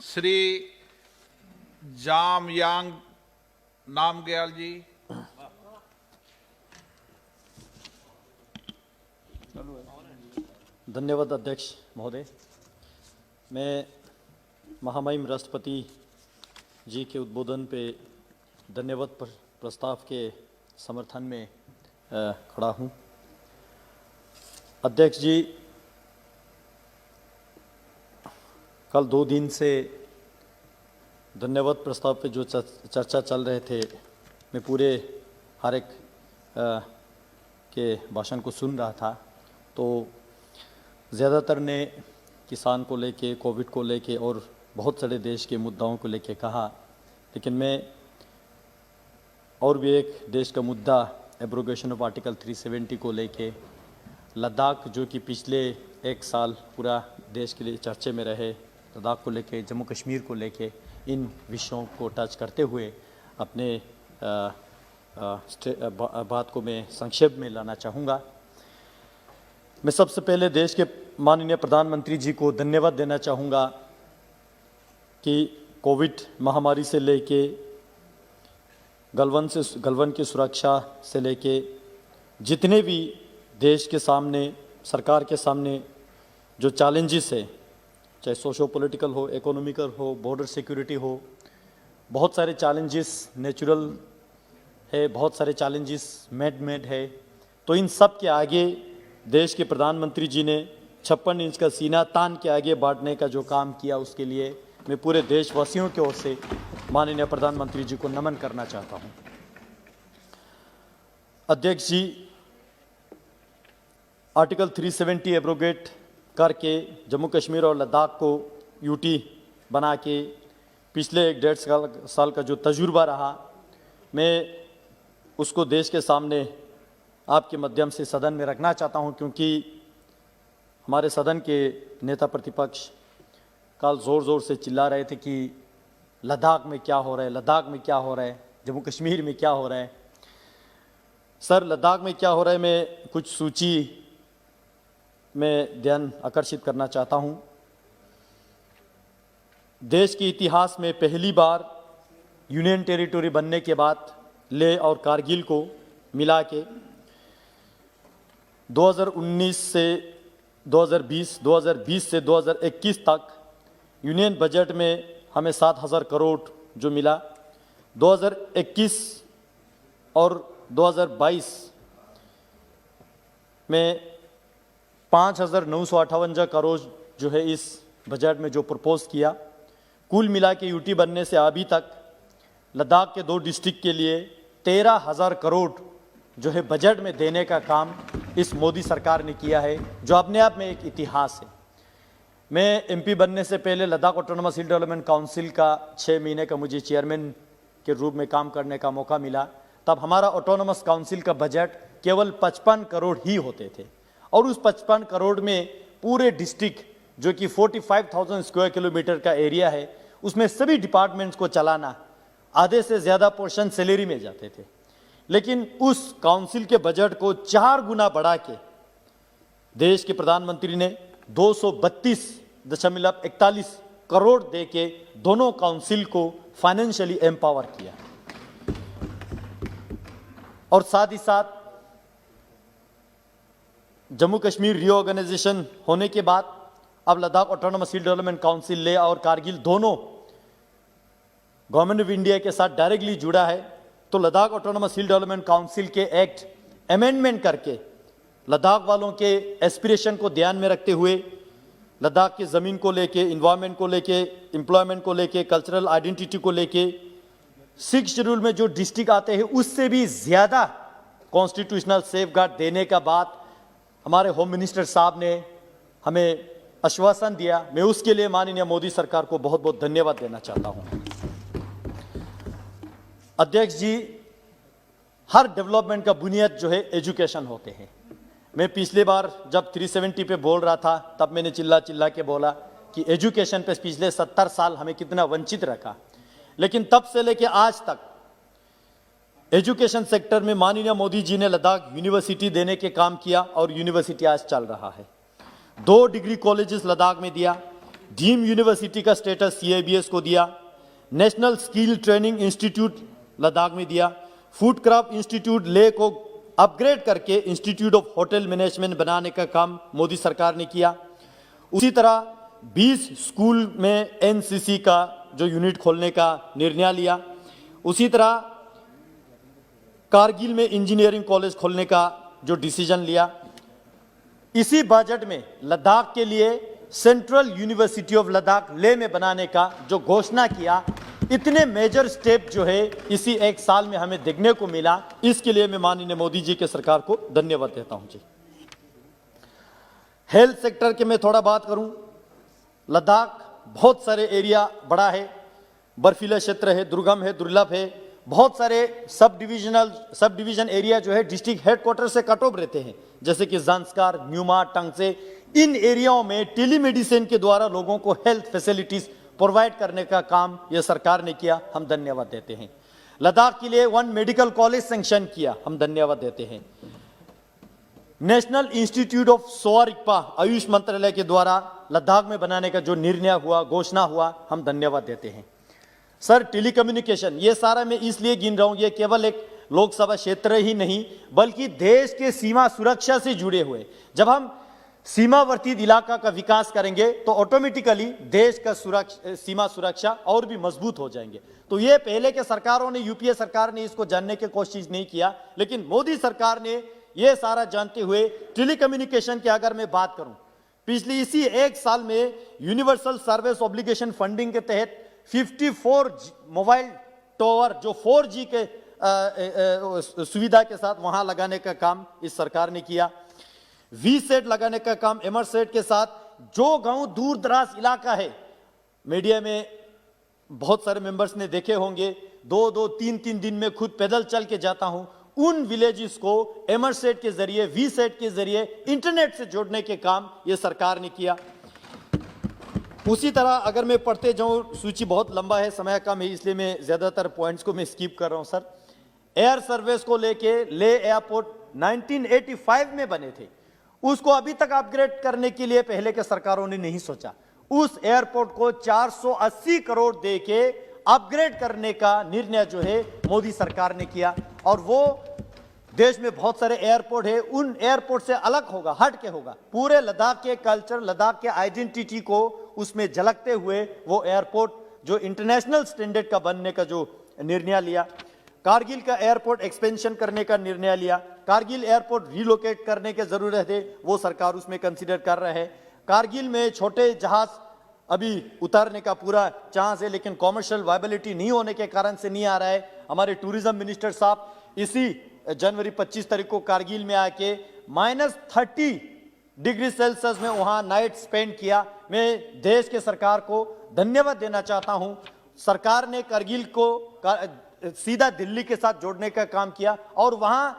श्री जामयांग नामग्याल जी। धन्यवाद अध्यक्ष महोदय। मैं महामहिम राष्ट्रपति जी के उद्बोधन पे धन्यवाद प्रस्ताव के समर्थन में खड़ा हूँ। अध्यक्ष जी, कल 2 दिन से धन्यवाद प्रस्ताव पे जो चर्चा चल रहे थे, मैं पूरे हर एक के भाषण को सुन रहा था, तो ज़्यादातर ने किसान को लेके, कोविड को लेके और बहुत सारे देश के मुद्दाओं को लेके कहा, लेकिन मैं और भी एक देश का मुद्दा एब्रोगेशन ऑफ आर्टिकल 370 को लेके, लद्दाख जो कि पिछले 1 साल पूरा देश के लिए चर्चे में रहे, लद्दाख को लेके, जम्मू कश्मीर को लेके, इन विषयों को टच करते हुए अपने बात को मैं संक्षेप में लाना चाहूँगा। मैं सबसे पहले देश के माननीय प्रधानमंत्री जी को धन्यवाद देना चाहूँगा कि कोविड महामारी से लेके गलवान की सुरक्षा से लेके जितने भी देश के सामने, सरकार के सामने जो चैलेंजेस है, चाहे सोशो पॉलिटिकल हो, इकोनॉमिकल हो, बॉर्डर सिक्योरिटी हो, बहुत सारे चैलेंजेस नेचुरल है, बहुत सारे चैलेंजेस मेड है, तो इन सब के आगे देश के प्रधानमंत्री जी ने 56 इंच का सीना तान के आगे बढ़ने का जो काम किया, उसके लिए मैं पूरे देशवासियों की ओर से माननीय प्रधानमंत्री जी को नमन करना चाहता हूं। अध्यक्ष जी, आर्टिकल 370 एब्रोगेट करके जम्मू कश्मीर और लद्दाख को यूटी बना के पिछले 1.5 साल का जो तजुर्बा रहा, मैं उसको देश के सामने आपके माध्यम से सदन में रखना चाहता हूं, क्योंकि हमारे सदन के नेता प्रतिपक्ष कल ज़ोर से चिल्ला रहे थे कि लद्दाख में क्या हो रहा है, लद्दाख में क्या हो रहा है, जम्मू कश्मीर में क्या हो रहा है। सर, लद्दाख में क्या हो रहा है, मैं कुछ सूची में ध्यान आकर्षित करना चाहता हूं। देश के इतिहास में पहली बार यूनियन टेरिटरी बनने के बाद लेह और कारगिल को मिला के 2019 से 2020, 2020 से 2021 तक यूनियन बजट में हमें 7,000 करोड़ जो मिला, 2021 और 2022 में 5,958 करोड़ जो है इस बजट में जो प्रपोज किया। कुल मिला के यूटी बनने से अभी तक लद्दाख के 2 डिस्ट्रिक्ट के लिए 13,000 करोड़ जो है बजट में देने का काम इस मोदी सरकार ने किया है, जो अपने आप में एक इतिहास है। मैं एमपी बनने से पहले लद्दाख ऑटोनोमस हिल डेवलपमेंट काउंसिल का 6 महीने का मुझे चेयरमैन के रूप में काम करने का मौका मिला। तब हमारा ऑटोनोमस काउंसिल का बजट केवल 55 करोड़ ही होते थे, और उस 55 करोड़ में पूरे डिस्ट्रिक्ट जो कि 45,000 स्क्वायर किलोमीटर का एरिया है, उसमें सभी डिपार्टमेंट्स को चलाना, आधे से ज़्यादा पोर्शन सैलरी में जाते थे। लेकिन उस काउंसिल के बजट को 4 गुना बढ़ा के देश के प्रधानमंत्री ने 232.41 करोड़ दे के दोनों काउंसिल को फाइनेंशियली एम्पावर किया, और साथ ही साथ जम्मू कश्मीर रीऑर्गेनाइजेशन होने के बाद अब लद्दाख ऑटोनोमस हिल डेवलपमेंट काउंसिल लेह और कारगिल दोनों गवर्नमेंट ऑफ इंडिया के साथ डायरेक्टली जुड़ा है। तो लद्दाख ऑटोनोमस हिल डेवलपमेंट काउंसिल के एक्ट अमेंडमेंट करके लद्दाख वालों के एस्पिरेशन को ध्यान में रखते हुए लद्दाख की ज़मीन को लेके, इन्वायरमेंट को लेके, एम्प्लॉयमेंट को लेके, कल्चरल आइडेंटिटी को लेके 6 शेड्यूल में जो डिस्ट्रिक्ट आते हैं उससे भी ज़्यादा कॉन्स्टिट्यूशनल सेफगार्ड देने का बात हमारे होम मिनिस्टर साहब ने हमें आश्वासन दिया। मैं उसके लिए माननीय मोदी सरकार को बहुत बहुत धन्यवाद देना चाहता हूं। अध्यक्ष जी, हर डेवलपमेंट का बुनियाद जो है एजुकेशन होते हैं। मैं पिछली बार जब 370 पे बोल रहा था, तब मैंने चिल्ला के बोला कि एजुकेशन पे पिछले 70 साल हमें कितना वंचित रखा, लेकिन तब से लेके आज तक एजुकेशन सेक्टर में माननीय मोदी जी ने लद्दाख यूनिवर्सिटी देने के काम किया, और यूनिवर्सिटी आज चल रहा है। 2 डिग्री कॉलेजेस लद्दाख में दिया, डीम यूनिवर्सिटी का स्टेटस CIBS को दिया, national skill training institute Ladakh में दिया, फूड क्राफ्ट इंस्टीट्यूट लेह को अपग्रेड करके इंस्टीट्यूट ऑफ होटल मैनेजमेंट बनाने का काम मोदी सरकार ने किया। उसी तरह 20 स्कूल में NCC का जो यूनिट खोलने का निर्णय लिया। उसी तरह कारगिल में इंजीनियरिंग कॉलेज खोलने का जो डिसीजन लिया। इसी बजट में लद्दाख के लिए central university of Ladakh Leh में बनाने का जो घोषणा किया, इतने मेजर स्टेप जो है इसी एक साल में हमें देखने को मिला। इसके लिए मैं माननीय मोदी जी के सरकार को धन्यवाद देता हूं जी। हेल्थ सेक्टर के मैं थोड़ा बात करूं, लद्दाख बहुत सारे एरिया बड़ा है, बर्फीला क्षेत्र है, दुर्गम है, दुर्लभ है, बहुत सारे सब डिवीजन एरिया जो है डिस्ट्रिक्ट हेडक्वार्टर से कट ऑफ रहते हैं, जैसे कि जांस्कार, न्यूमा, टंगसे। इन एरियाओं में टेलीमेडिसिन के द्वारा लोगों को हेल्थ फैसिलिटीज प्रोवाइड करने का काम यह सरकार ने किया, हम धन्यवाद देते हैं। लद्दाख के लिए 1 मेडिकल कॉलेज सैंक्शन किया, हम धन्यवाद देते हैं। नेशनल इंस्टीट्यूट ऑफ सोवा आयुष मंत्रालय के द्वारा लद्दाख में बनाने का जो निर्णय हुआ, घोषणा हुआ, हम धन्यवाद देते हैं। सर, टेलीकम्युनिकेशन, ये सारा मैं इसलिए गिन रहा हूं, ये केवल एक लोकसभा क्षेत्र ही नहीं बल्कि देश के सीमा सुरक्षा से जुड़े हुए। जब हम सीमावर्ती इलाका का विकास करेंगे तो ऑटोमेटिकली देश का सीमा सुरक्षा और भी मजबूत हो जाएंगे। तो ये पहले के सरकारों ने, यूपीए सरकार ने इसको जानने की कोशिश नहीं किया, लेकिन मोदी सरकार ने ये सारा जानते हुए टेलीकम्युनिकेशन की अगर मैं बात करूं, पिछले इसी एक साल में यूनिवर्सल सर्विस ऑब्लिगेशन फंडिंग के तहत 54 मोबाइल टावर जो 4G के सुविधा के साथ वहां लगाने का काम इस सरकार ने किया। VSAT लगाने का काम एमरसेट के साथ। जो गांव दूर दराज इलाका है, मीडिया में बहुत सारे मेंबर्स ने देखे होंगे, 2-2, 3-3 दिन में खुद पैदल चल के जाता हूं, उन विलेजेस को एमरसेट के जरिए, VSAT के जरिए इंटरनेट से जोड़ने के काम यह सरकार ने किया। उसी तरह अगर मैं पढ़ते जाऊं, सूची बहुत लंबा है, समय कम है, इसलिए मैं ज्यादातर पॉइंट्स को मैं स्किप कर रहा हूं। सर, एयर सर्विस को लेके ले एयरपोर्ट 1985 में बने थे, उसको अभी तक अपग्रेड करने के लिए पहले के सरकारों ने नहीं सोचा। उस एयरपोर्ट को 480 करोड़ देके अपग्रेड करने का निर्णय जो है मोदी सरकार ने किया। और वो देश में बहुत सारे एयरपोर्ट है, उन एयरपोर्ट से अलग होगा, हट के होगा। पूरे लद्दाख के कल्चर, लद्दाख के आइडेंटिटी को उसमें झलकते हुए वो एयरपोर्ट जो इंटरनेशनल स्टैंडर्ड का बनने का जो निर्णय लिया। कारगिल का एयरपोर्ट एक्सपेंशन करने का निर्णय लिया। कारगिल एयरपोर्ट रिलोकेट करने की जरूरत है, वो सरकार उसमें कंसीडर कर रहा है। कारगिल में छोटे जहाज अभी उतारने का पूरा चांस है, लेकिन कॉमर्शियल वायबिलिटी नहीं होने के कारण से नहीं आ रहा है। हमारे टूरिज्म मिनिस्टर साहब इसी जनवरी 25 तारीख को कारगिल में आके -30 डिग्री सेल्सियस में वहां नाइट स्पेंड किया। मैं देश के सरकार को धन्यवाद देना चाहता हूं। सरकार ने कारगिल को सीधा दिल्ली के साथ जोड़ने का काम किया, और वहां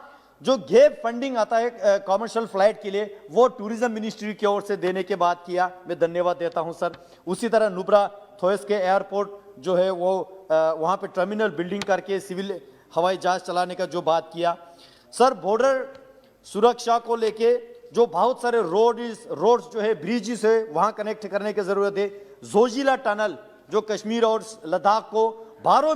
जो गैप फंडिंग आता है कॉमर्शियल फ्लाइट के लिए, वो टूरिज्म मिनिस्ट्री की ओर से देने के बाद किया। मैं धन्यवाद देता हूं सर। उसी तरह नुब्रा थोयस के एयरपोर्ट जो है वो वहां पे टर्मिनल बिल्डिंग करके सिविल हवाई जहाज चलाने का जो बात किया। सर, बॉर्डर सुरक्षा को लेके जो बहुत सारे रोड्स जो है, ब्रिजेस है, वहां कनेक्ट करने की जरूरत है। जोजिला टनल जो कश्मीर और लद्दाख को 12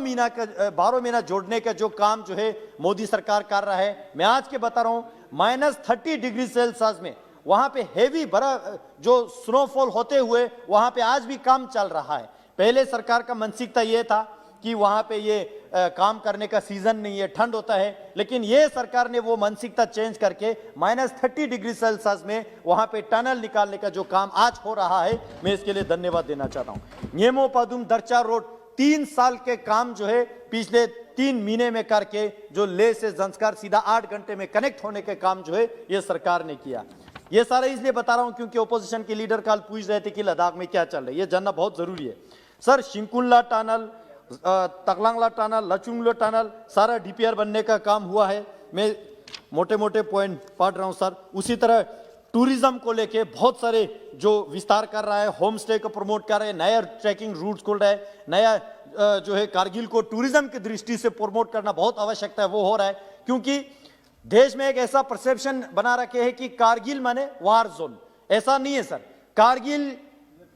महीना जोड़ने का जो काम जो है मोदी सरकार कर रहा है। मैं आज के बता रहा हूं, -30 डिग्री सेल्सियस में वहां पे हेवी बर्फ जो स्नोफॉल होते हुए वहां पे आज भी काम चल रहा है। पहले सरकार का मानसिकता यह था कि वहां पे ये काम करने का सीजन नहीं है, ठंड होता है, लेकिन ये सरकार ने वो मानसिकता चेंज करके -30 डिग्री सेल्सियस में वहां पे टनल निकालने का जो काम आज हो रहा है, मैं इसके लिए धन्यवाद देना चाहता हूं। नियमो पादुम दरचा रोड 3 साल के काम जो है पिछले 3 महीने में करके जो ले से जंस्कार सीधा 8 घंटे में कनेक्ट होने के काम जो है ये सरकार ने किया। ये सारा इसलिए बता रहा हूं क्योंकि ओपोजिशन के लीडर कल पूछ रहे थे कि लद्दाख में क्या चल रहा है, ये जानना बहुत जरूरी है। सर, शिंकुल्ला टनल, तकलांगला टनल, लचुंगला टनल, सारा डीपीआर बनने का काम हुआ है। मैं मोटे मोटे पॉइंट पढ़ रहा हूं सर। उसी तरह टूरिज्म को लेके बहुत सारे जो विस्तार कर रहा है, होम स्टे को प्रमोट कर रहे हैं, नया ट्रैकिंग रूट्स खोल रहा है, नया जो है कारगिल को टूरिज्म की दृष्टि से प्रमोट करना बहुत आवश्यकता है, वो हो रहा है। क्योंकि देश में एक ऐसा परसेप्शन बना रखे है कि कारगिल माने वार जोन, ऐसा नहीं है सर। कारगिल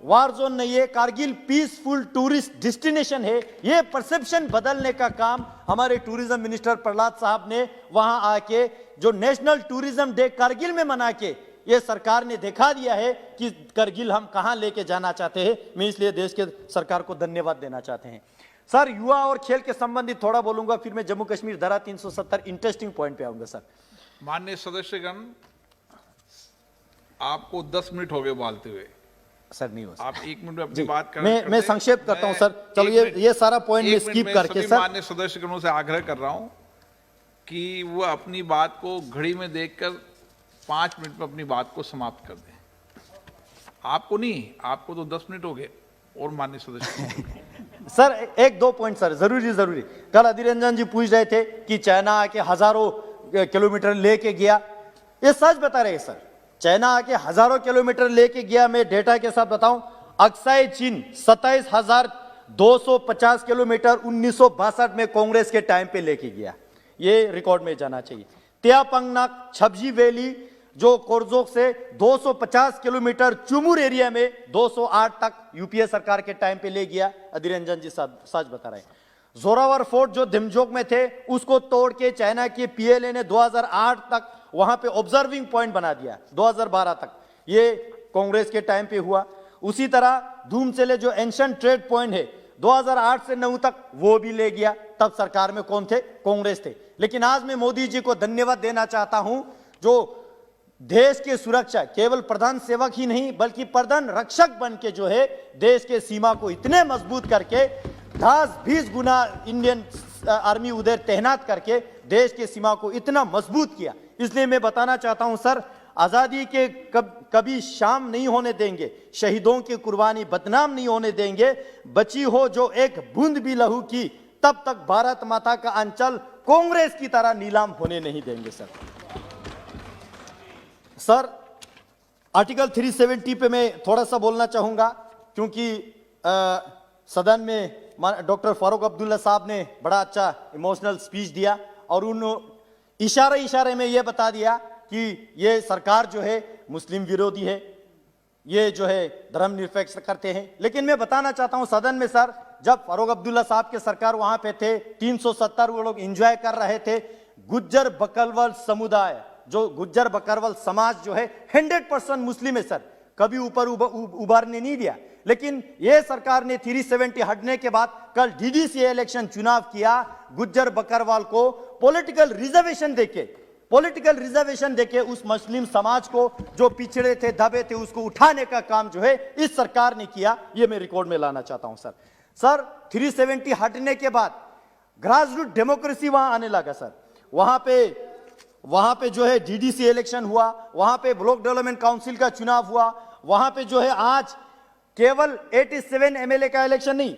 वार जोन नहीं है, कारगिल पीसफुल टूरिस्ट डेस्टिनेशन है। ये परसेप्शन बदलने का काम हमारे टूरिज्म मिनिस्टर प्रहलाद साहब ने वहां आके जो नेशनल टूरिज्म डे कारगिल में मना के ये सरकार ने दिखा दिया है कि कारगिल हम कहां लेके जाना चाहते हैं। मैं इसलिए देश के सरकार को धन्यवाद देना चाहते हैं। सर, युवा और खेल के संबंधित थोड़ा बोलूंगा, फिर मैं जम्मू कश्मीर धारा 370 इंटरेस्टिंग पॉइंट पे आऊंगा। सर, माननीय सदस्यगण, आपको 10 मिनट हो गए बोलते हुए। सर नहीं हो, आप 1 मिनट में अपनी बात कर मैं संक्षेप करता हूं सर। चलो ये सारा पॉइंट में स्किप करके सर, माननीय सदस्यगणों से आग्रह कर रहा हूं कि वो अपनी बात को घड़ी में देखकर 5 मिनट में अपनी बात को समाप्त कर दें। आपको नहीं, आपको तो 10 मिनट हो गए। और माननीय सदस्य सर 1-2 पॉइंट सर जरूरी। कल अधीर रंजन जी पूछ रहे थे कि चाइना आके हजारों किलोमीटर लेके गया। ये सच बता रहे हैं सर, चाइना आके हजारों किलोमीटर लेके गया। मैं डेटा के साथ बताऊं, अक्साई चीन 27,250 किलोमीटर 1962 में कांग्रेस के टाइम पे लेके गया। ये रिकॉर्ड में जाना चाहिए। त्यापंगनाक छबजी वैली जो कोरजोक से 250 किलोमीटर चुमुर एरिया में 208 तक यूपीए सरकार के टाइम पे ले गया। अधीर रंजन जी सच बता रहे हैं। जोरावर फोर्ट जो धिमजोक में थे उसको तोड़ के चाइना के पीएलए ने 2008 तक वहां पे ऑब्जर्विंग पॉइंट बना दिया। 2012 तक ये कांग्रेस के टाइम पे हुआ। उसी तरह धूमचले जो एंशिएंट ट्रेड पॉइंट है 2008 से 9 तक वो भी ले गया। तब सरकार में कौन थे? कांग्रेस थे। लेकिन आज मैं मोदी जी को धन्यवाद देना चाहता हूं जो देश की सुरक्षा केवल प्रधान सेवक ही नहीं बल्कि प्रधान रक्षक बन के जो है देश के सीमा को इतने मजबूत करके 10-20 गुना इंडियन आर्मी उधर तैनात करके देश के सीमा को इतना मजबूत किया। इसलिए मैं बताना चाहता हूं सर, आजादी के कभी शाम नहीं होने देंगे, शहीदों की कुर्बानी बदनाम नहीं होने देंगे। बची हो जो एक बूंद भी लहू की, तब तक भारत माता का अंचल कांग्रेस की तरह नीलाम होने नहीं देंगे। सर आर्टिकल 370 पे मैं थोड़ा सा बोलना चाहूंगा, क्योंकि सदन में डॉक्टर फारूक अब्दुल्ला साहब ने बड़ा अच्छा इमोशनल स्पीच दिया और उन इशारे में यह बता दिया कि ये सरकार जो है मुस्लिम विरोधी है, ये जो है धर्मनिरपेक्ष करते हैं। लेकिन मैं बताना चाहता हूं सदन में सर, जब फारूक अब्दुल्ला साहब के सरकार वहां पे थे 370 वो लोग एंजॉय कर रहे थे। गुज्जर बकरवाल समुदाय जो गुज्जर बकरवाल समाज जो है 100% मुस्लिम है सर, कभी ऊपर उभारने नहीं दिया। लेकिन यह सरकार ने 370 हटने के बाद कल डीडीसी इलेक्शन चुनाव किया, गुज्जर बकरवाल को पॉलिटिकल रिजर्वेशन देके उस मुस्लिम समाज को जो पिछड़े थे दबे थे उसको उठाने का काम जो है इस सरकार ने किया। यह मैं रिकॉर्ड में लाना चाहता हूं सर 370 हटने के बाद ग्रास रूट डेमोक्रेसी वहां आने लगा सर। वहां पे जो है डीडीसी इलेक्शन हुआ, वहां पे ब्लॉक डेवलपमेंट काउंसिल का चुनाव हुआ, वहां पे जो है आज केवल 87 एमएलए का इलेक्शन नहीं,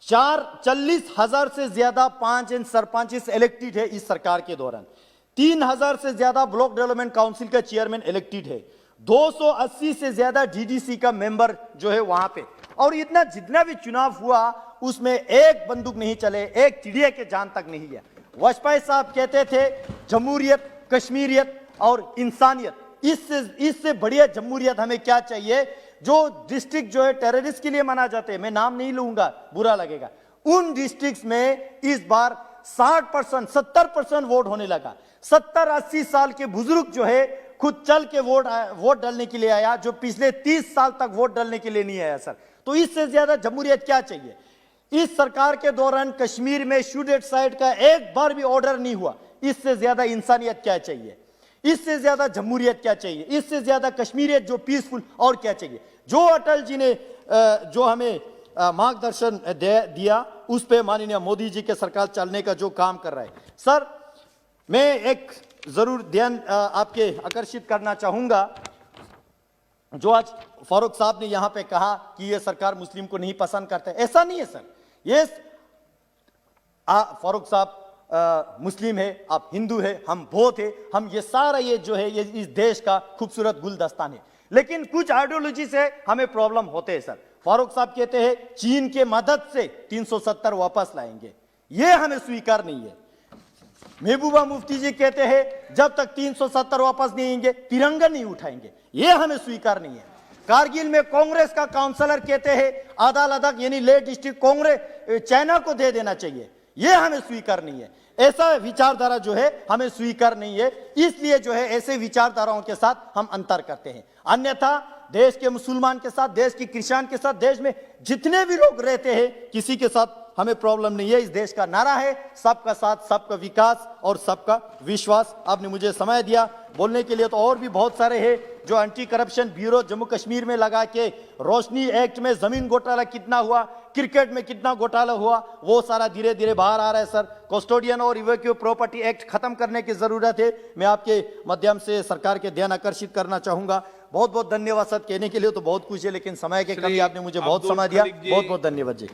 40,000 से ज्यादा पंच एंड सरपंच इलेक्टेड है इस सरकार के दौरान। 3,000 से ज्यादा ब्लॉक डेवलपमेंट काउंसिल का चेयरमैन इलेक्टेड है, 280 से ज्यादा डीडीसी का मेंबर जो है वहां पे। और इतना जितना भी चुनाव हुआ उसमें एक बंदूक नहीं चले, एक चिड़िया के जान तक नहीं गया। वाजपेयी साहब कहते थे जमहूरियत, कश्मीरियत और इंसानियत, इससे बढ़िया जमहूरियत हमें क्या चाहिए। जो डिस्ट्रिक्ट जो है टेररिस्ट के लिए माना जाते हैं, मैं नाम नहीं लूंगा बुरा लगेगा, उन डिस्ट्रिक्ट्स में इस बार 60% 70% वोट होने लगा। 70-80 साल के बुजुर्ग जो है खुद चल के वोट डालने के लिए आया, जो पिछले 30 साल तक वोट डालने के लिए नहीं आया सर। तो इससे ज्यादा जमहूरियत क्या चाहिए। इस सरकार के दौरान कश्मीर में शूट एट साइड का एक बार भी ऑर्डर नहीं हुआ। इससे ज्यादा इंसानियत क्या चाहिए, इससे ज्यादा जमहूरियत क्या चाहिए, इससे ज्यादा कश्मीरियत जो पीसफुल और क्या चाहिए। जो अटल जी ने जो हमें मार्गदर्शन दिया उस पे माननीय मोदी जी के सरकार चलने का जो काम कर रहा है सर, मैं एक जरूर ध्यान आपके आकर्षित करना चाहूंगा। जो आज फारूक साहब ने यहां पे कहा कि यह सरकार मुस्लिम को नहीं पसंद करता है, ऐसा नहीं है सर। ये फारूक साहब मुस्लिम है, आप हिंदू है, हम बौद्ध है, हम ये सारा ये जो है ये इस देश का खूबसूरत गुलदस्तान है। लेकिन कुछ आइडियोलॉजी से हमें प्रॉब्लम होते हैं सर। फारूक साहब कहते हैं चीन के मदद से 370 वापस लाएंगे, ये हमें स्वीकार नहीं है। महबूबा मुफ्ती जी कहते हैं जब तक 370 वापस नहीं आएंगे तिरंगा नहीं उठाएंगे, ये हमें स्वीकार नहीं है। कारगिल में कांग्रेस का काउंसलर कहते हैं आधा लद्दाख यानी लेह डिस्ट्रिक्ट कांग्रेस चाइना को दे देना चाहिए, ये हमें स्वीकार नहीं है। ऐसा विचारधारा जो है हमें स्वीकार नहीं है, इसलिए जो है ऐसे विचारधाराओं के साथ हम अंतर करते हैं। अन्यथा देश के मुसलमान के साथ, देश के क्रिश्चियन के साथ, देश में जितने भी लोग रहते हैं किसी के साथ हमें प्रॉब्लम नहीं है। इस देश का नारा है सबका साथ, सबका विकास और सबका विश्वास। आपने मुझे समय दिया बोलने के लिए, तो और भी बहुत सारे हैं जो anti corruption bureau Jammu Kashmir में लगा के, रोशनी एक्ट में जमीन घोटाला कितना हुआ, क्रिकेट में कितना घोटाला हुआ, वो सारा धीरे धीरे बाहर आ रहा है। सर, कस्टोडियन और इवैक्यू प्रॉपर्टी एक्ट खत्म करने की जरूरत है। मैं आपके माध्यम से सरकार के ध्यान आकर्षित करना चाहूंगा। बहुत बहुत धन्यवाद सर। कहने के लिए तो बहुत कुछ है, लेकिन समय के कमी, आपने मुझे बहुत समय दिया। बहुत बहुत धन्यवाद जी।